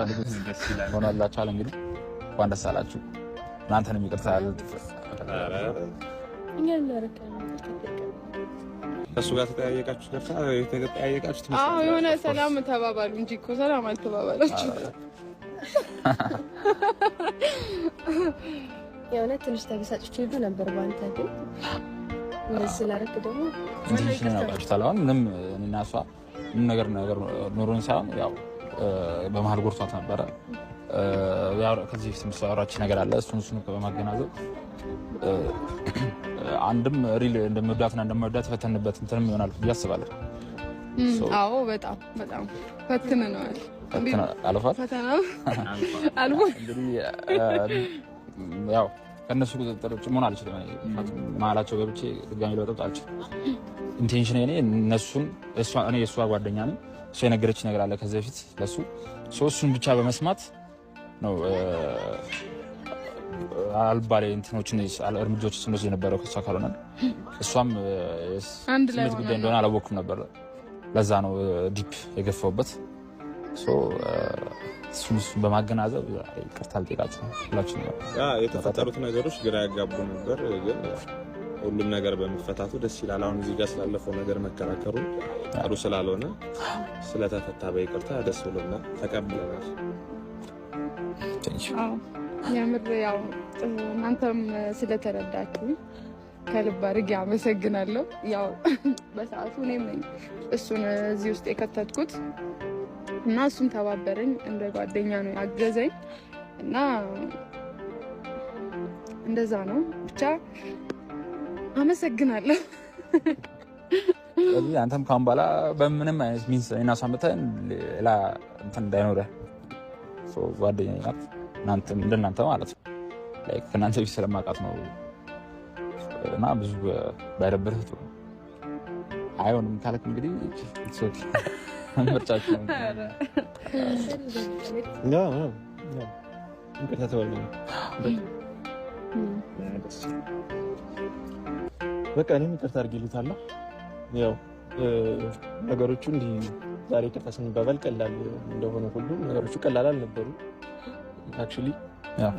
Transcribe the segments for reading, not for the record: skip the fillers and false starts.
የምትፈልጉት ሆኖላችኋል። እንግዲህ እንኳን ደስ አላችሁ። እናንተንም ይቅርታ እኛ እናረካለን እሱ ጋር ተጠያየቃችሁት የሆነ ሰላም ተባባሉ እንጂ እኮ ሰላም አልተባባላችሁ። የሆነ ትንሽ ተበሳጭቼ ነበር ባንተ ግን እንደዚህ ስላደረክ ደግሞ ትንሽ ነው ያውቃችሁታል። ምንም እኔና እሷ ምንም ነገር ኖሮኝ ሳይሆን ያው በመሀል ጎርቷት ነበረ። ያው ከዚህ ፊት አወራች ነገር አለ። እሱን በማገናዘብ አንድም ሪል እንደምወዳትና እንደማወዳት ፈተንበት እንትንም ይሆናል ብዬ አስባለሁ። አዎ በጣም ፈትነናል። አልፏል ፈተና አልፎ እንግዲህ ያው ከነሱ ቁጥጥር ውጭ መሆን አልችልም። መሀላቸው ገብቼ ድጋሚ ለወጣት አልችልም። ኢንቴንሽን እኔ እነሱን እኔ የእሷ ጓደኛ ነኝ። እሷ የነገረች ነገር አለ ከዚህ በፊት ለሱ እሱን ብቻ በመስማት ነው አልባሌ እንትኖችን እርምጃዎች ስንወስድ የነበረው ከእሷ ካልሆነ እሷም ስሜት ጉዳይ እንደሆነ አላወቅኩም ነበር። ለዛ ነው ዲፕ የገፋውበት። እሱን በማገናዘብ ይቅርታ ልጠይቃችሁ ሁላችሁ ነው። የተፈጠሩት ነገሮች ግራ ያጋቡ ነበር፣ ግን ሁሉም ነገር በመፈታቱ ደስ ይላል። አሁን እዚህ ጋር ስላለፈው ነገር መከራከሩ ጥሩ ስላልሆነ ስለተፈታ በይቅርታ ደስ ብሎና ተቀብለናል። የምር ያው እናንተም ስለተረዳችሁ ከልብ አድርጌ አመሰግናለሁ። ያው በሰዓቱ እኔም ነኝ እሱን እዚህ ውስጥ የከተትኩት እና እሱም ተባበረኝ፣ እንደ ጓደኛ ነው ያገዘኝ እና እንደዛ ነው። ብቻ አመሰግናለሁ። ስለዚህ አንተም ካሁን በኋላ በምንም አይነት ሚንስ እና ሳምተን ሌላ እንትን እንዳይኖርህ ጓደኛ ናት። እናንተም እንደናንተ ማለት ነው ላይክ ከናንተ ቢስ ስለማውቃት ነው እና ብዙ ባይረብርህ ጥሩ አይሆንም ካልክ እንግዲህ ሶኪ ምርጫችሁ ነው። እንቅልፍ ተወልኝ በቃ እኔም ይቅርታ አድርጌልታለሁ። ያው ነገሮቹ እንዲህ ዛሬ ይቅርታ ስንባባል ቀላል እንደሆነ ሁሉ ነገሮቹ ቀላል አልነበሩ። አክቹሊ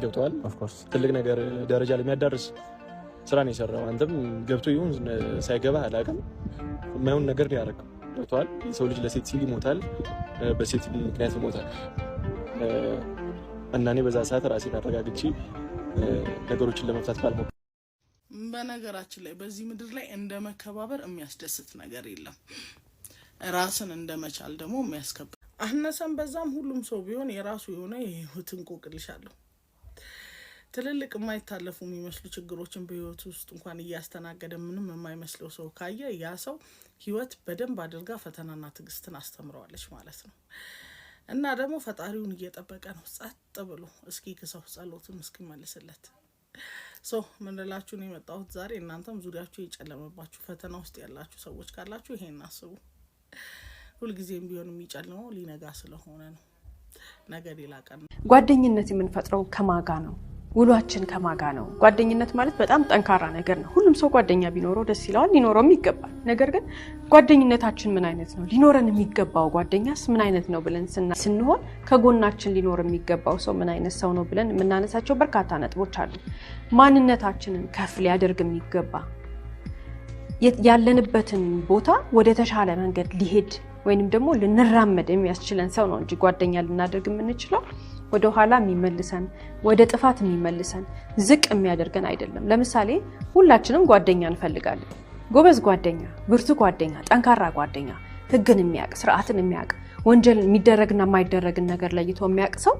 ገብቷል። ኦፍ ኮርስ ትልቅ ነገር ደረጃ ላይ የሚያዳርስ ስራ ነው የሰራው። አንተም ገብቶ ይሁን ሳይገባ አላውቅም፣ የማይሆን ነገር ነው ያደረገው። ገብቷል። የሰው ልጅ ለሴት ሲል ይሞታል፣ በሴት ምክንያት ይሞታል እና እኔ በዛ ሰዓት ራሴን አረጋግቼ ነገሮችን ለመፍታት ባልሞክር። በነገራችን ላይ በዚህ ምድር ላይ እንደ መከባበር የሚያስደስት ነገር የለም። ራስን እንደመቻል ደግሞ የሚያስከብር አነሰም በዛም ሁሉም ሰው ቢሆን የራሱ የሆነ የህይወት እንቆቅልሽ አለው። ትልልቅ የማይታለፉ የሚመስሉ ችግሮችን በህይወት ውስጥ እንኳን እያስተናገደ ምንም የማይመስለው ሰው ካየ ያ ሰው ህይወት በደንብ አድርጋ ፈተናና ትዕግስትን አስተምረዋለች ማለት ነው። እና ደግሞ ፈጣሪውን እየጠበቀ ነው ጸጥ ብሎ እስኪ ክሰው ጸሎቱን እስኪመልስለት። ምን ልላችሁ ነው የመጣሁት ዛሬ። እናንተም ዙሪያችሁ የጨለመባችሁ ፈተና ውስጥ ያላችሁ ሰዎች ካላችሁ ይሄን አስቡ። ሁልጊዜም ቢሆን የሚጨልመው ሊነጋ ስለሆነ ነው። ነገ ሌላ ቀን ነው። ጓደኝነት የምንፈጥረው ከማጋ ነው? ውሏችን ከማጋ ነው? ጓደኝነት ማለት በጣም ጠንካራ ነገር ነው። ሁሉም ሰው ጓደኛ ቢኖረው ደስ ይለዋል፣ ሊኖረውም ይገባል። ነገር ግን ጓደኝነታችን ምን አይነት ነው? ሊኖረን የሚገባው ጓደኛስ ምን አይነት ነው ብለን ስንሆን ከጎናችን ሊኖር የሚገባው ሰው ምን አይነት ሰው ነው ብለን የምናነሳቸው በርካታ ነጥቦች አሉ። ማንነታችንን ከፍ ሊያደርግ የሚገባ ያለንበትን ቦታ ወደ ተሻለ መንገድ ሊሄድ ወይንም ደግሞ ልንራመድ የሚያስችለን ሰው ነው እንጂ ጓደኛ ልናደርግ የምንችለው ወደ ኋላ የሚመልሰን ወደ ጥፋት የሚመልሰን ዝቅ የሚያደርገን አይደለም። ለምሳሌ ሁላችንም ጓደኛ እንፈልጋለን። ጎበዝ ጓደኛ፣ ብርቱ ጓደኛ፣ ጠንካራ ጓደኛ፣ ህግን የሚያውቅ፣ ስርዓትን የሚያውቅ፣ ወንጀል የሚደረግና የማይደረግን ነገር ለይቶ የሚያውቅ ሰው